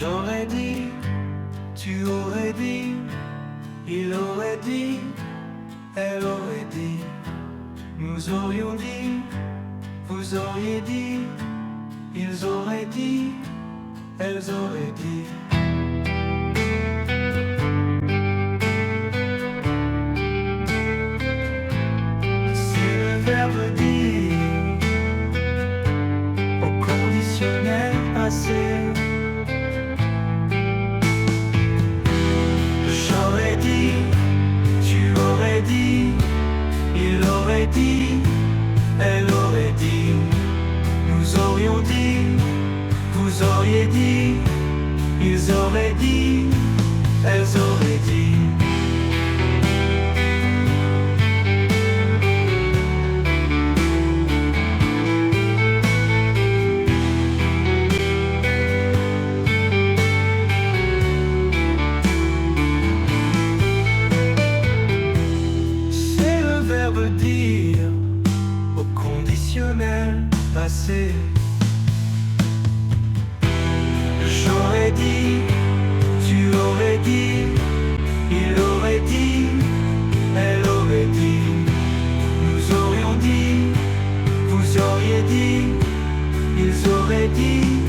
J'aurais dit, tu aurais dit, il aurait dit, elle aurait dit, nous aurions dit, vous auriez dit, ils auraient dit, elles auraient dit. C'est le verbe dire au conditionnel passé. J'aurais dit, tu aurais dit, il aurait dit, elle aurait dit, nous aurions dit, vous auriez dit, ils auraient dit, elles auraient dit. C'est le verbe dire au conditionnel passé. J'aurais dit, tu aurais dit, il aurait dit, elle aurait dit, nous aurions dit, vous auriez dit, ils auraient dit,